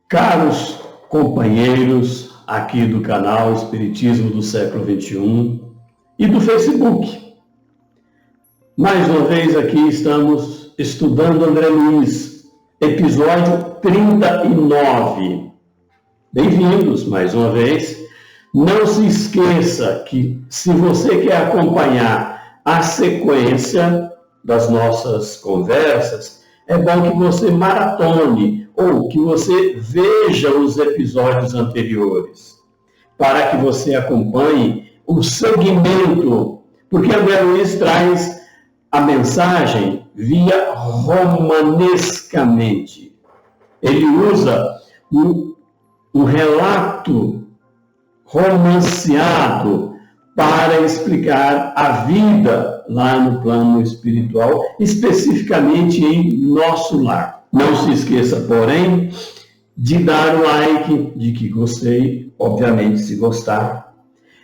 Caros companheiros aqui do canal Espiritismo do Século XXI e do Facebook, mais uma vez aqui estamos estudando André Luiz, episódio 39. Bem-vindos mais uma vez. Não se esqueça que se você quer acompanhar a sequência das nossas conversas, é bom que você maratone ou que você veja os episódios anteriores, para que você acompanhe o segmento, porque André Luiz traz a mensagem via romanescamente. Ele usa um relato romanceado para explicar a vida lá no plano espiritual, especificamente em nosso lar. Não se esqueça, porém, de dar o like, de que gostei, obviamente, se gostar.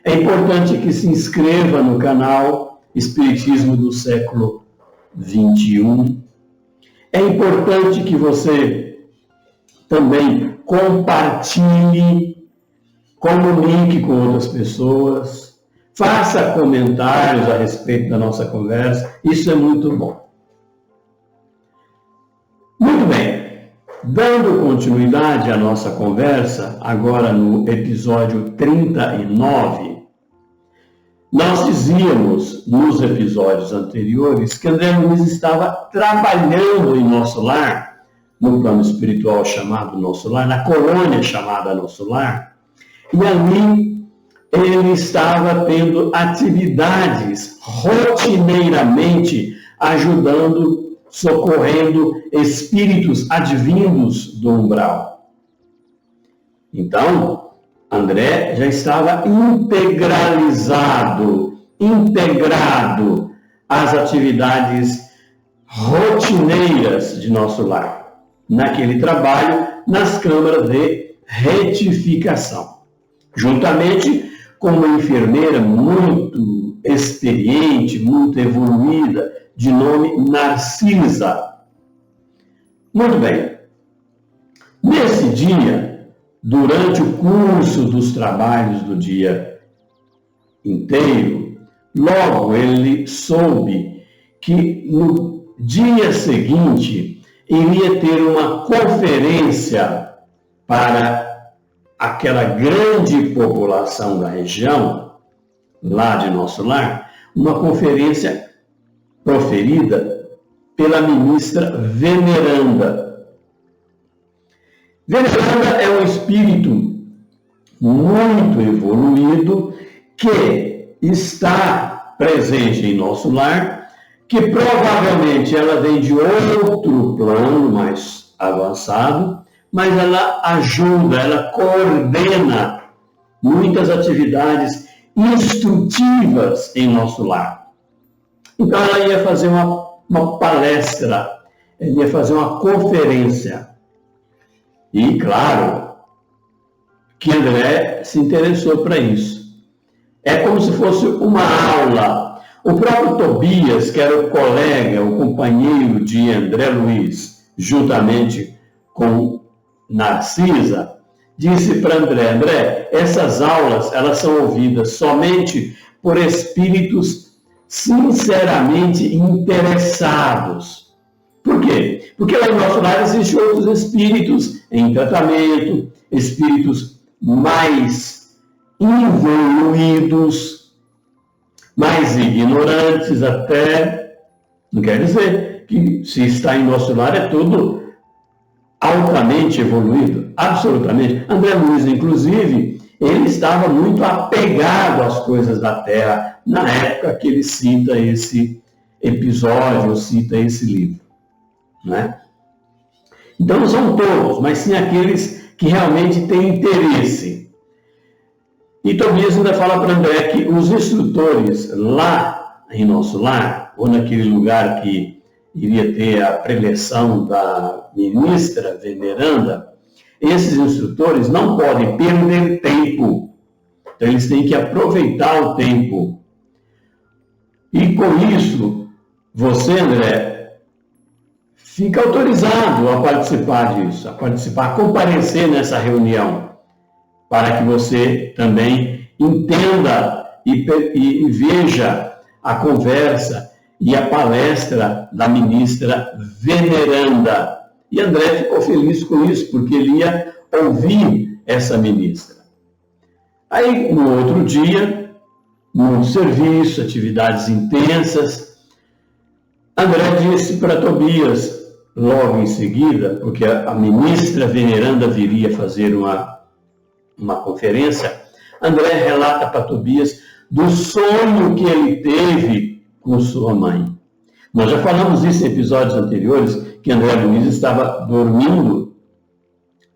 É importante que se inscreva no canal Espiritismo do Século XXI. É importante que você também compartilhe, comunique com outras pessoas, faça comentários a respeito da nossa conversa. Isso é muito bom. Muito bem, dando continuidade à nossa conversa, agora no episódio 39, nós dizíamos nos episódios anteriores que André Luiz estava trabalhando em nosso lar, no plano espiritual chamado nosso lar, na colônia chamada nosso lar, e ali ele estava tendo atividades rotineiramente ajudando, socorrendo espíritos advindos do umbral. Então, André já estava integrado às atividades rotineiras de nosso lar, naquele trabalho nas câmaras de retificação, juntamente com uma enfermeira muito experiente, muito evoluída, de nome Narcisa. Muito bem. Nesse dia, durante o curso dos trabalhos do dia inteiro, logo ele soube que no dia seguinte iria ter uma conferência para aquela grande população da região, lá de nosso lar, uma conferência proferida pela ministra Veneranda. Veneranda é um espírito muito evoluído que está presente em nosso lar, que provavelmente ela vem de outro plano mais avançado, mas ela ajuda, ela coordena muitas atividades instrutivas em nosso lar. Então ela ia fazer uma palestra, ela ia fazer uma conferência. E claro que André se interessou para isso. É como se fosse uma aula. O próprio Tobias, que era o colega, o companheiro de André Luiz, juntamente com Narcisa, disse para André, essas aulas elas são ouvidas somente por espíritos sinceramente interessados. Por quê? Porque lá em nosso lar existem outros espíritos em tratamento, espíritos mais evoluídos, mais ignorantes até. Não quer dizer que se está em nosso lar é tudo altamente evoluído, absolutamente. André Luiz, inclusive, ele estava muito apegado às coisas da Terra na época que ele cita esse episódio, cita esse livro, né? Então não são todos, mas sim aqueles que realmente têm interesse. E Tobias ainda fala para André que os instrutores lá em nosso lar, ou naquele lugar que iria ter a preleção da ministra Veneranda, esses instrutores não podem perder tempo. Então eles têm que aproveitar o tempo. E com isso, você, André, fica autorizado a participar disso, a comparecer nessa reunião, para que você também entenda e veja a conversa e a palestra da ministra veneranda. E André ficou feliz com isso, porque ele ia ouvir essa ministra. Aí, no outro dia, no serviço, atividades intensas, André disse para Tobias, logo em seguida, porque a ministra veneranda viria fazer uma conferência, André relata para Tobias do sonho que ele teve com sua mãe. Nós já falamos isso em episódios anteriores, que André Luiz estava dormindo,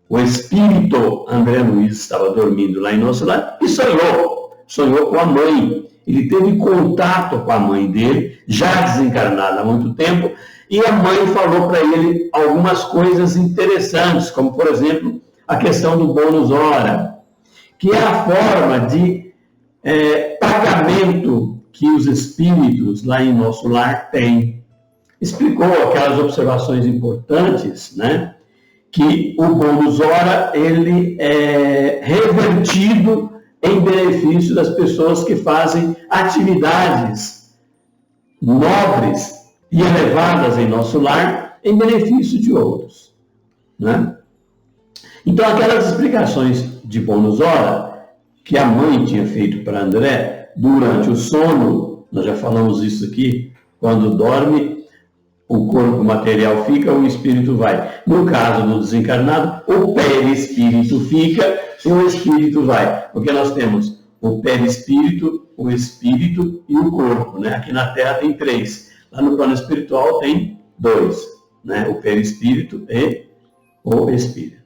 o espírito André Luiz estava dormindo lá em nosso lar e sonhou com a mãe. Ele teve contato com a mãe dele, já desencarnada há muito tempo, e a mãe falou para ele algumas coisas interessantes, como, por exemplo, a questão do bônus hora, que é a forma de pagamento que os espíritos lá em nosso lar têm. Explicou aquelas observações importantes, né? Que o bônus hora ele é revertido em benefício das pessoas que fazem atividades nobres e elevadas em nosso lar em benefício de outros, né? Então, aquelas explicações de bônus hora que a mãe tinha feito para André durante o sono, nós já falamos isso aqui, quando dorme, o corpo material fica, o espírito vai. No caso do desencarnado, o perispírito fica e o espírito vai. Porque nós temos o perispírito, o espírito e o corpo, né? Aqui na Terra tem 3. Lá no plano espiritual tem 2, né? O perispírito e o espírito.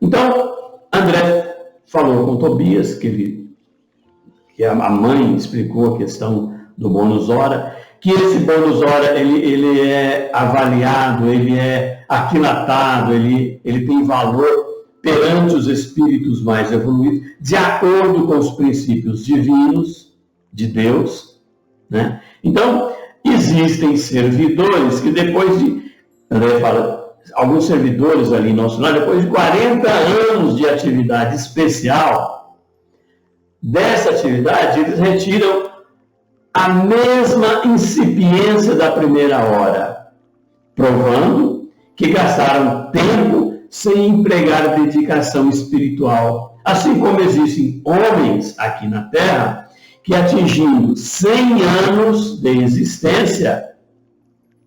Então, André falou com Tobias, que a mãe explicou a questão do bônus hora, que esse bônus hora ele é avaliado, ele é aquilatado, ele tem valor perante os espíritos mais evoluídos, de acordo com os princípios divinos de Deus, né? Então, existem servidores que depois de, André fala, alguns servidores ali em nosso lar, depois de 40 anos de atividade especial, dessa atividade eles retiram a mesma incipiência da primeira hora, provando que gastaram tempo sem empregar dedicação espiritual. Assim como existem homens aqui na Terra que, atingindo 100 anos de existência,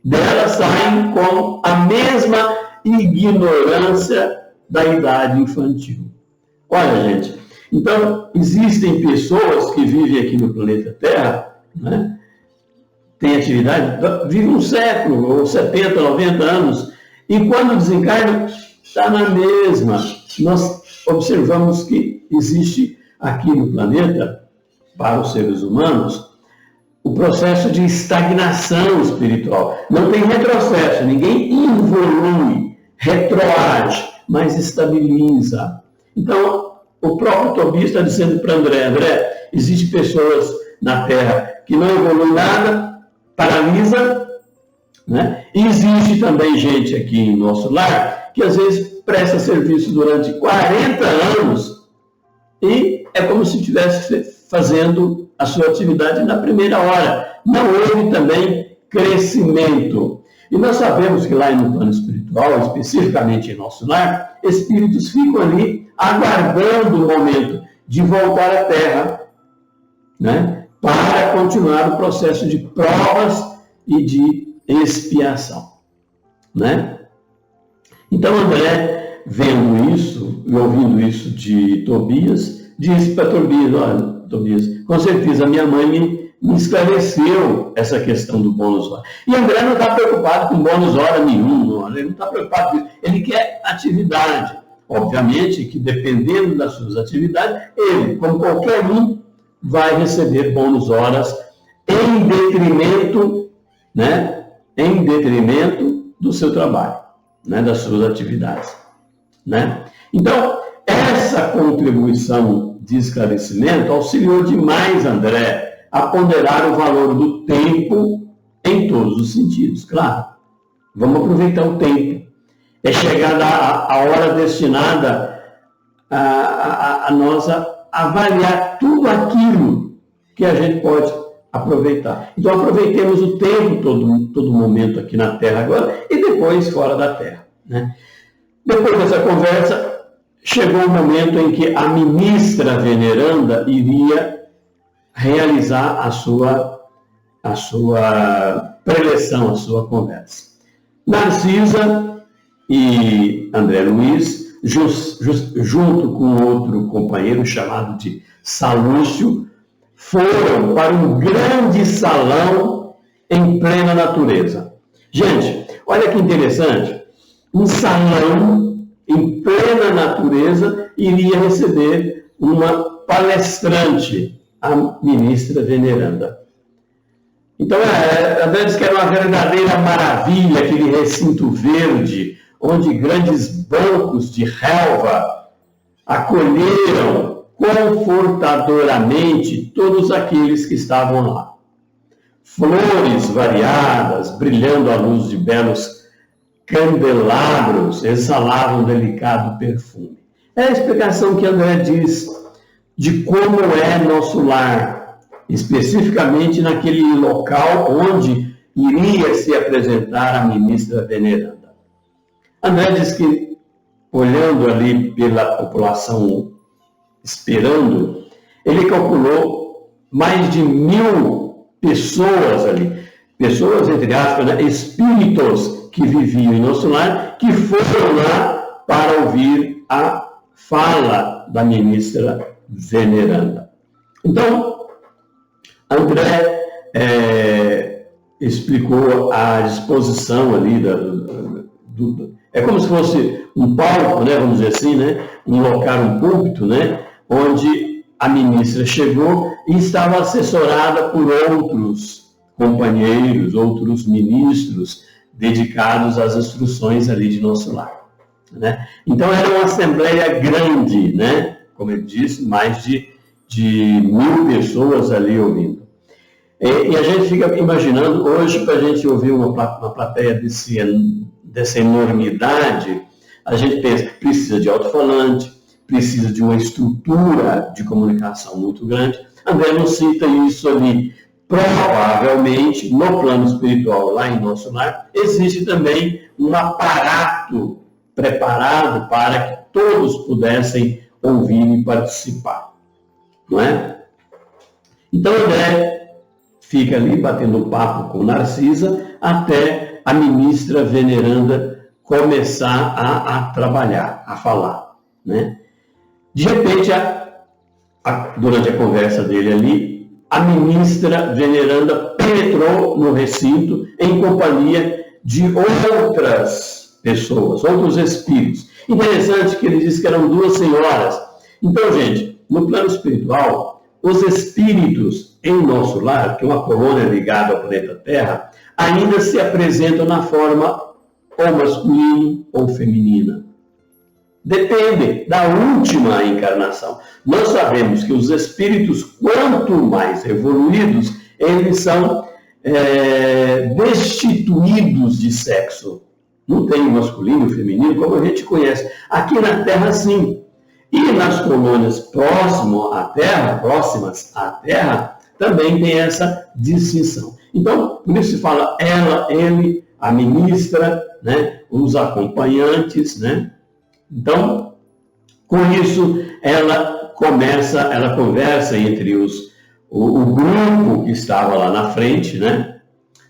delas saem com a mesma ignorância da idade infantil. Olha, gente, então existem pessoas que vivem aqui no planeta Terra, né? Tem atividade, vive um século, ou 70, 90 anos, e quando desencarna, está na mesma. Nós observamos que existe aqui no planeta, para os seres humanos, o processo de estagnação espiritual. Não tem retrocesso, ninguém evolui, retroage, mas estabiliza. Então, o próprio Tobias está dizendo para André, existem pessoas na Terra que não evolui nada, paralisa, né? E existe também gente aqui em nosso lar que às vezes presta serviço durante 40 anos e é como se estivesse fazendo a sua atividade na primeira hora. Não houve também crescimento. E nós sabemos que lá no plano espiritual, especificamente em nosso lar, espíritos ficam ali aguardando o momento de voltar à Terra, né? Para continuar o processo de provas e de expiação, né? Então, André, vendo isso e ouvindo isso de Tobias, disse para Tobias, olha, Tobias, com certeza minha mãe me esclareceu essa questão do bônus hora. E André não está preocupado com bônus hora nenhum, ele não está preocupado com isso, ele quer atividade. Obviamente que, dependendo das suas atividades, ele, como qualquer um, vai receber bônus horas em detrimento, né, em detrimento do seu trabalho, né, das suas atividades, né? Então, essa contribuição de esclarecimento auxiliou demais André a ponderar o valor do tempo em todos os sentidos, claro, Vamos aproveitar o tempo. É chegada a hora destinada a nós avaliar tudo aquilo que a gente pode aproveitar. Então aproveitemos o tempo, todo momento aqui na Terra agora e depois fora da Terra, né? Depois dessa conversa, chegou o momento em que a ministra veneranda iria realizar a sua preleção, a sua conversa. Narcisa e André Luiz, junto com outro companheiro chamado de Salúcio, foram para um grande salão em plena natureza. Gente, olha que interessante, um salão em plena natureza iria receber uma palestrante, a ministra veneranda. Então, André diz que era uma verdadeira maravilha, aquele recinto verde, onde grandes bancos de relva acolheram confortadoramente todos aqueles que estavam lá. Flores variadas, brilhando à luz de belos candelabros, exalavam um delicado perfume. É a explicação que André diz de como é nosso lar, especificamente naquele local onde iria se apresentar a ministra veneranda. André diz que, olhando ali pela população esperando, ele calculou mais de 1000 pessoas ali, pessoas, entre aspas, né, espíritos que viviam em nosso lar, que foram lá para ouvir a fala da ministra veneranda. Então, André explicou a disposição ali é como se fosse um palco, né, vamos dizer assim, né, um local, um púlpito, né, onde a ministra chegou e estava assessorada por outros companheiros, outros ministros dedicados às instruções ali de nosso lar, né? Então era uma assembleia grande, né? Como ele disse, mais de 1000 pessoas ali ouvindo. E a gente fica imaginando, hoje, para a gente ouvir uma plateia dessa enormidade, a gente pensa que precisa de alto-falante, precisa de uma estrutura de comunicação muito grande. André não cita isso ali. Provavelmente, no plano espiritual, lá em nosso lar, existe também um aparato preparado para que todos pudessem ouvir e participar, não é? Então, André fica ali batendo papo com Narcisa até a ministra veneranda começar a trabalhar, a falar, né? De repente, durante a conversa dele ali, a ministra veneranda penetrou no recinto em companhia de outras pessoas, outros espíritos. Interessante que ele disse que eram 2 senhoras. Então, gente, no plano espiritual, os espíritos em nosso lar, que é uma colônia ligada ao planeta Terra, ainda se apresentam na forma ou masculina ou feminina. Depende da última encarnação. Nós sabemos que os espíritos, quanto mais evoluídos, eles são destituídos de sexo. Não tem o masculino e o feminino, como a gente conhece. Aqui na Terra, sim. E nas colônias próximas à Terra, também tem essa distinção. Então, por isso se fala ela, ele, a ministra, né, os acompanhantes, né? Então, com isso, ela conversa entre o grupo que estava lá na frente, né?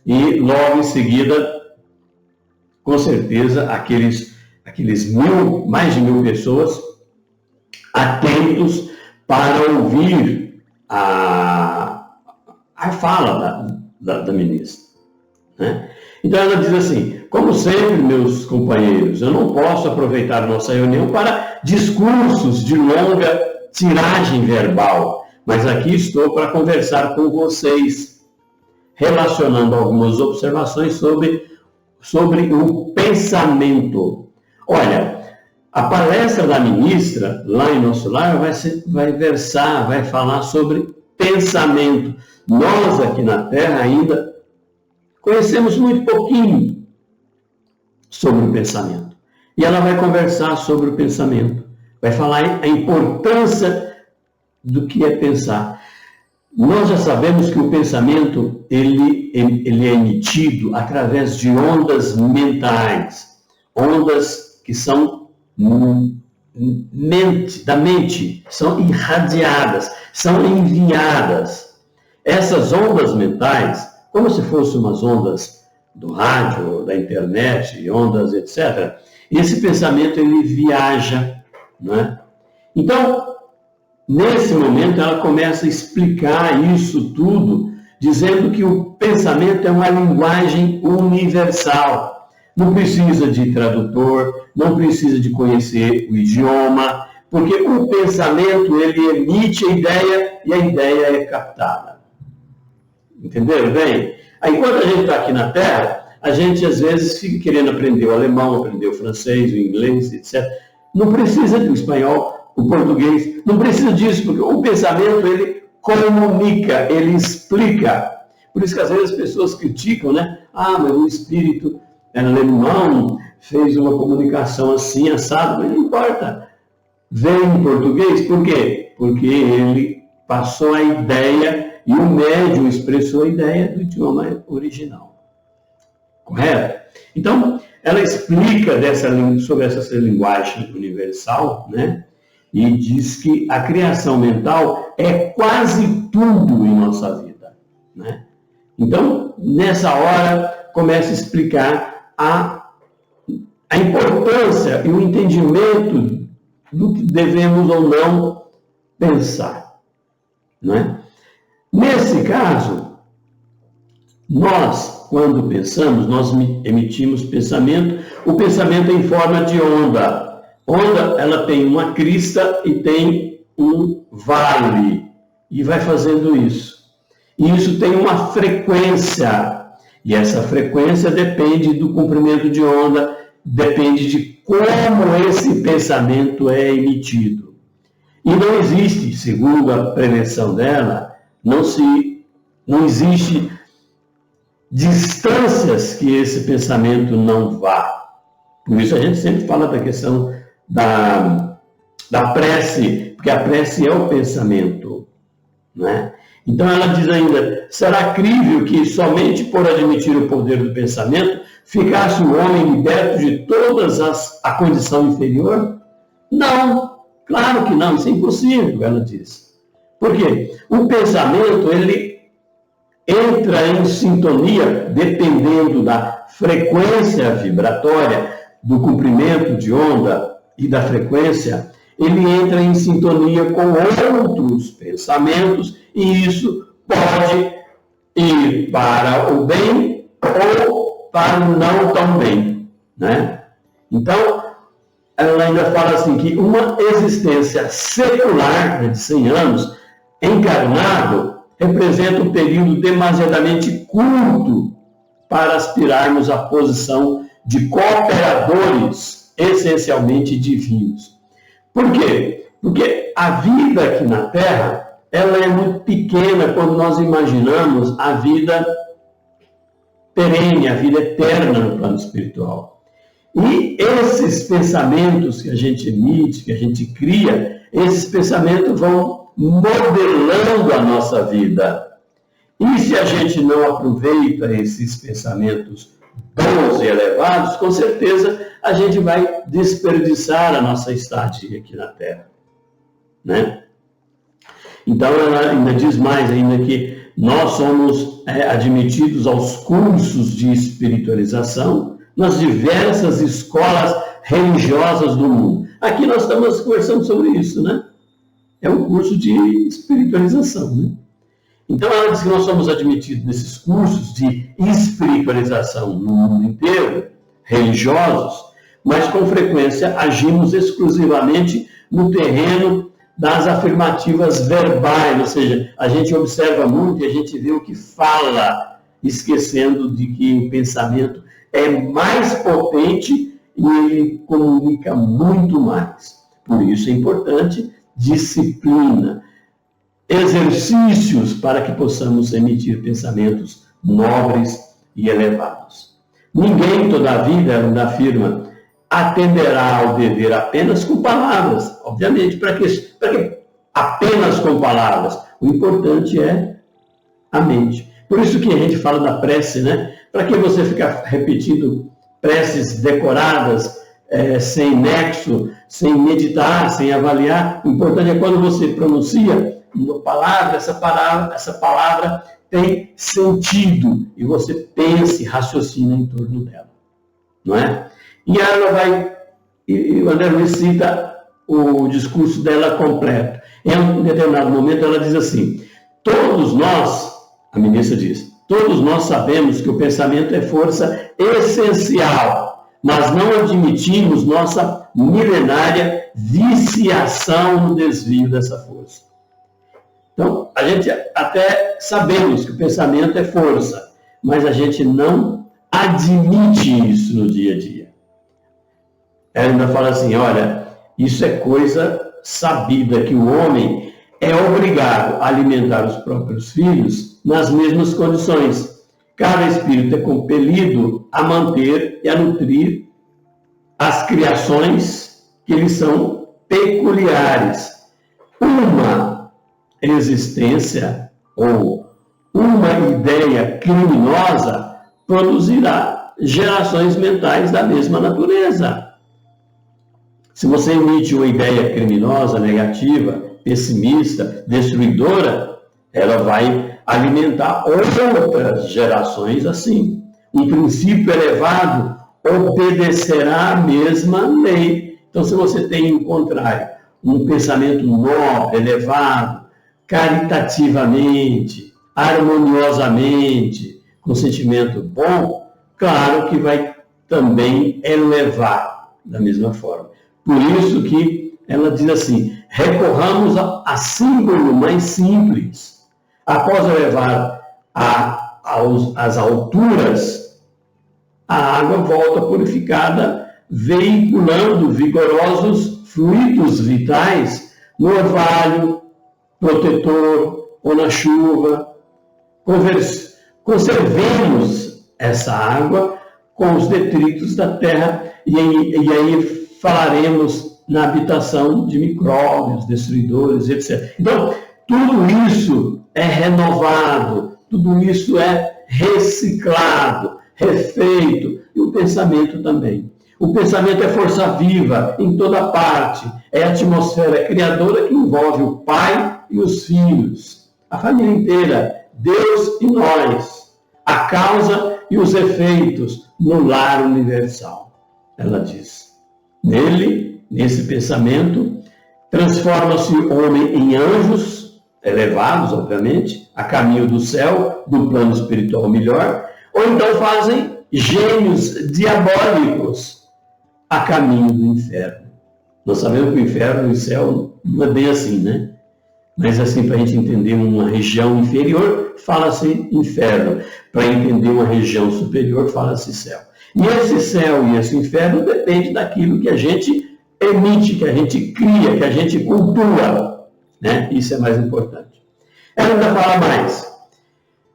E logo em seguida, com certeza, aqueles mais de 1000 pessoas atentos para ouvir a fala da ministra, né? Então ela diz assim: como sempre, meus companheiros, eu não posso aproveitar nossa reunião para discursos de longa tiragem verbal, mas aqui estou para conversar com vocês, relacionando algumas observações sobre o pensamento. Olha, a palestra da ministra, lá em nosso lar, vai falar sobre pensamento. Nós aqui na Terra ainda conhecemos muito pouquinho sobre o pensamento. E ela vai conversar sobre o pensamento, vai falar a importância do que é pensar. Nós já sabemos que o pensamento ele é emitido através de ondas mentais, ondas que são da mente, são irradiadas, são enviadas. Essas ondas mentais, como se fossem umas ondas do rádio, da internet, ondas, etc., esse pensamento ele viaja, não é? Então, nesse momento, ela começa a explicar isso tudo, dizendo que o pensamento é uma linguagem universal. Não precisa de tradutor, não precisa de conhecer o idioma, porque o pensamento, ele emite a ideia e a ideia é captada. Entenderam bem? Aí, quando a gente está aqui na Terra, a gente às vezes fica querendo aprender o alemão, aprender o francês, o inglês, etc. Não precisa do espanhol, o português, não precisa disso, porque o pensamento, ele comunica, ele explica. Por isso que às vezes as pessoas criticam, né? Ah, mas o espírito alemão fez uma comunicação assim, assado, mas não importa. Vem em português, por quê? Porque ele passou a ideia e o médium expressou a ideia do idioma original. Correto? Então, ela explica sobre essa linguagem universal, né? E diz que a criação mental é quase tudo em nossa vida, né? Então, nessa hora, começa a explicar a importância e o entendimento do que devemos ou não pensar, né? Nesse caso, nós, quando pensamos, nós emitimos pensamento. O pensamento é em forma de onda. Onda, ela tem uma crista e tem um vale. E vai fazendo isso. E isso tem uma frequência. E essa frequência depende do comprimento de onda, depende de como esse pensamento é emitido. E não existe, segundo a prevenção dela, não existe distâncias que esse pensamento não vá. Por isso a gente sempre fala da questão da prece, porque a prece é o pensamento, né? Então ela diz ainda, será crível que somente por admitir o poder do pensamento ficasse o homem liberto de todas a condição inferior? Não, claro que não, isso é impossível, ela diz. Por quê? O pensamento, ele entra em sintonia, dependendo da frequência vibratória, do comprimento de onda e da frequência, ele entra em sintonia com outros pensamentos e isso pode ir para o bem ou para o não tão bem, né? Então, ela ainda fala assim que uma existência secular, de 100 anos, encarnado, representa um período demasiadamente curto para aspirarmos à posição de cooperadores essencialmente divinos. Por quê? Porque a vida aqui na Terra, ela é muito pequena quando nós imaginamos a vida perene, a vida eterna no plano espiritual. E esses pensamentos que a gente emite, que a gente cria, esses pensamentos vão modelando a nossa vida. E se a gente não aproveita esses pensamentos bons e elevados, com certeza a gente vai desperdiçar a nossa estadia aqui na Terra, né? Então ela ainda diz mais ainda que nós somos admitidos aos cursos de espiritualização nas diversas escolas religiosas do mundo. Aqui nós estamos conversando sobre isso, né? É um curso de espiritualização, né? Então ela diz que nós somos admitidos nesses cursos de espiritualização no mundo inteiro, religiosos, mas com frequência agimos exclusivamente no terreno das afirmativas verbais, ou seja, a gente observa muito e a gente vê o que fala, esquecendo de que o pensamento é mais potente e ele comunica muito mais. Por isso é importante disciplina, exercícios para que possamos emitir pensamentos nobres e elevados. Ninguém toda a vida, ela ainda afirma, atenderá ao dever apenas com palavras. Obviamente, para que apenas com palavras? O importante é a mente. Por isso que a gente fala da prece, né? Para que você ficar repetindo preces decoradas, sem nexo, sem meditar, sem avaliar? O importante é quando você pronuncia uma palavra, essa palavra tem sentido e você pensa e raciocina em torno dela, não é? E ela e o André Luiz cita o discurso dela completo. Em um determinado momento ela diz assim: todos nós, a ministra diz, todos nós sabemos que o pensamento é força essencial, mas não admitimos nossa milenária viciação no desvio dessa força. Então, a gente até sabemos que o pensamento é força, mas a gente não admite isso no dia a dia. Ela ainda fala assim, olha, isso é coisa sabida, que o homem é obrigado a alimentar os próprios filhos nas mesmas condições. Cada espírito é compelido a manter e a nutrir as criações que lhes são peculiares. Uma existência ou uma ideia criminosa produzirá gerações mentais da mesma natureza. Se você emite uma ideia criminosa, negativa, pessimista, destruidora, ela vai alimentar outras gerações assim. Um princípio elevado obedecerá à mesma lei. Então, se você tem, ao contrário, um pensamento nobre, elevado, caritativamente, harmoniosamente, com sentimento bom, claro que vai também elevar da mesma forma. Por isso que ela diz assim, recorramos a símbolo mais simples. Após elevar às alturas, a água volta purificada, veiculando vigorosos fluidos vitais no orvalho protetor ou na chuva. Conservemos essa água com os detritos da terra e aí falaremos na habitação de micróbios, destruidores, etc. Então, tudo isso é renovado, tudo isso é reciclado, refeito, e o pensamento também. O pensamento é força viva em toda parte, é a atmosfera criadora que envolve o pai e os filhos, a família inteira, Deus e nós, a causa e os efeitos no lar universal. Ela diz. Nele, nesse pensamento, transforma-se o homem em anjos, elevados, obviamente, a caminho do céu, do plano espiritual melhor, ou então fazem gênios diabólicos a caminho do inferno. Nós sabemos que o inferno e o céu não é bem assim, né? Mas assim, para a gente entender uma região inferior, fala-se inferno. Para entender uma região superior, fala-se céu. E esse céu e esse inferno depende daquilo que a gente emite, que a gente cria, que a gente cultua, né? Isso é mais importante. Ela ainda fala mais.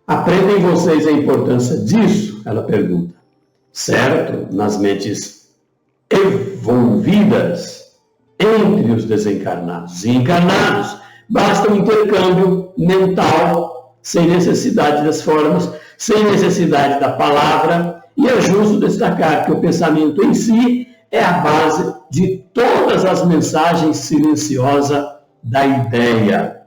Aprendem vocês a importância disso? Ela pergunta. Certo, nas mentes envolvidas entre os desencarnados e encarnados, basta um intercâmbio mental, sem necessidade das formas, sem necessidade da palavra, e é justo destacar que o pensamento em si é a base de todas as mensagens silenciosas da ideia,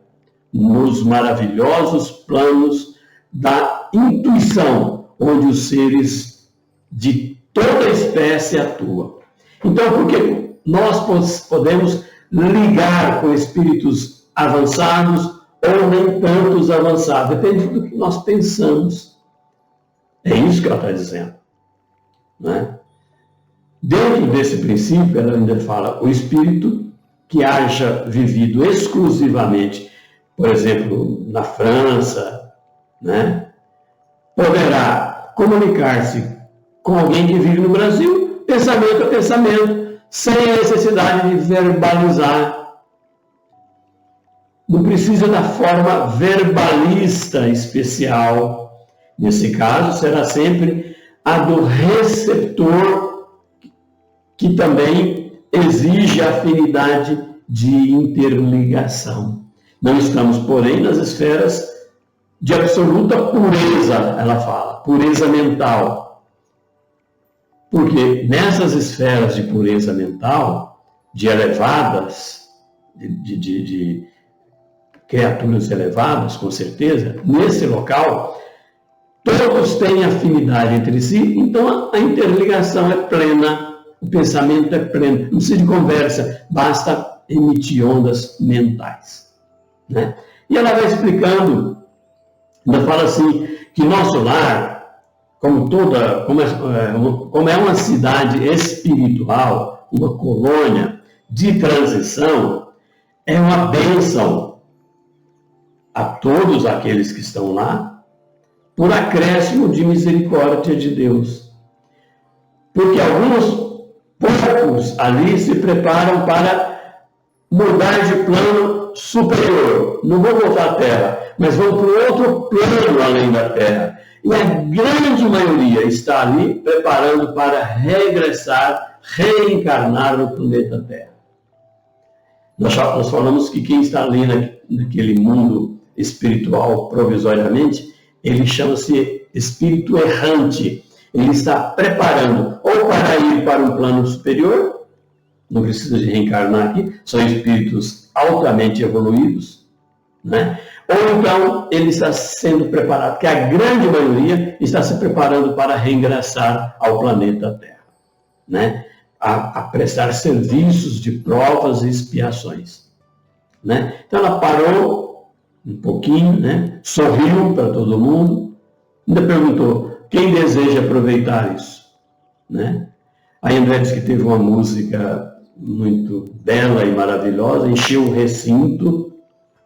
nos maravilhosos planos da intuição, onde os seres de toda espécie atuam. Então, porque nós podemos ligar com espíritos avançados ou nem tantos avançados, depende do que nós pensamos. É isso que ela está dizendo. Né? Dentro desse princípio, ela ainda fala, o espírito que haja vivido exclusivamente, por exemplo, na França, né, poderá comunicar-se com alguém que vive no Brasil, pensamento a pensamento, sem a necessidade de verbalizar. Não precisa da forma verbalista especial. Nesse caso, será sempre a do receptor, que também exige afinidade de interligação. Não estamos, porém, nas esferas de absoluta pureza, ela fala, pureza mental. Porque nessas esferas de pureza mental, de elevadas, de criaturas elevadas, com certeza, nesse local, todos têm afinidade entre si, então a interligação é plena, o pensamento é pleno, não precisa de conversa, basta emitir ondas mentais. Né? E ela vai explicando, ainda fala assim, que nosso lar, como é uma cidade espiritual, uma colônia de transição, é uma bênção a todos aqueles que estão lá, por acréscimo de misericórdia de Deus. Porque alguns poucos ali se preparam para mudar de plano superior. Não vão voltar à Terra, mas vão para outro plano além da Terra. E a grande maioria está ali preparando para regressar, reencarnar no planeta Terra. Nós falamos que quem está ali naquele mundo espiritual provisoriamente, ele chama-se espírito errante. Ele está preparando ou para ir para um plano superior, não precisa de reencarnar aqui, são espíritos altamente evoluídos, né? Ou então ele está sendo preparado, porque a grande maioria está se preparando para reingressar ao planeta Terra, né? A prestar serviços de provas e expiações, né? Então ela parou um pouquinho, né? Sorriu para todo mundo, ainda perguntou, quem deseja aproveitar isso? Né? Aí André disse que teve uma música muito bela e maravilhosa, encheu o recinto,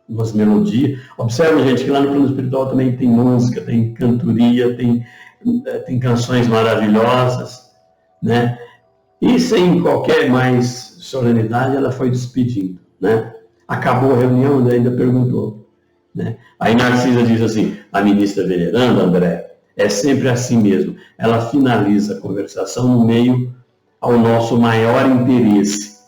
umas melodias. Observa, gente, que lá no plano espiritual também tem música, tem cantoria, tem canções maravilhosas, né? E sem qualquer mais solenidade, ela foi despedindo, né? Acabou a reunião, ainda perguntou, né? Aí Narcisa diz assim, a ministra veneranda, André, é sempre assim mesmo. Ela finaliza a conversação no meio ao nosso maior interesse.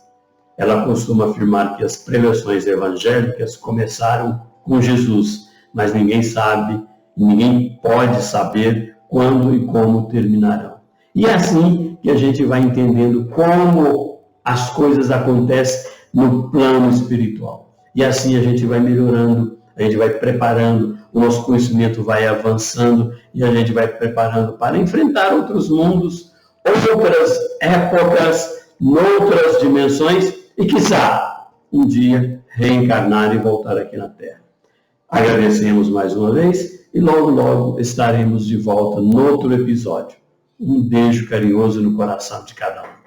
Ela costuma afirmar que as preleções evangélicas começaram com Jesus, mas ninguém sabe, ninguém pode saber quando e como terminarão. E é assim que a gente vai entendendo como as coisas acontecem no plano espiritual. E assim a gente vai melhorando, a gente vai preparando, o nosso conhecimento vai avançando e a gente vai preparando para enfrentar outros mundos, outras épocas, noutras dimensões e, quiçá, um dia reencarnar e voltar aqui na Terra. Agradecemos mais uma vez e logo, logo estaremos de volta noutro episódio. Um beijo carinhoso no coração de cada um.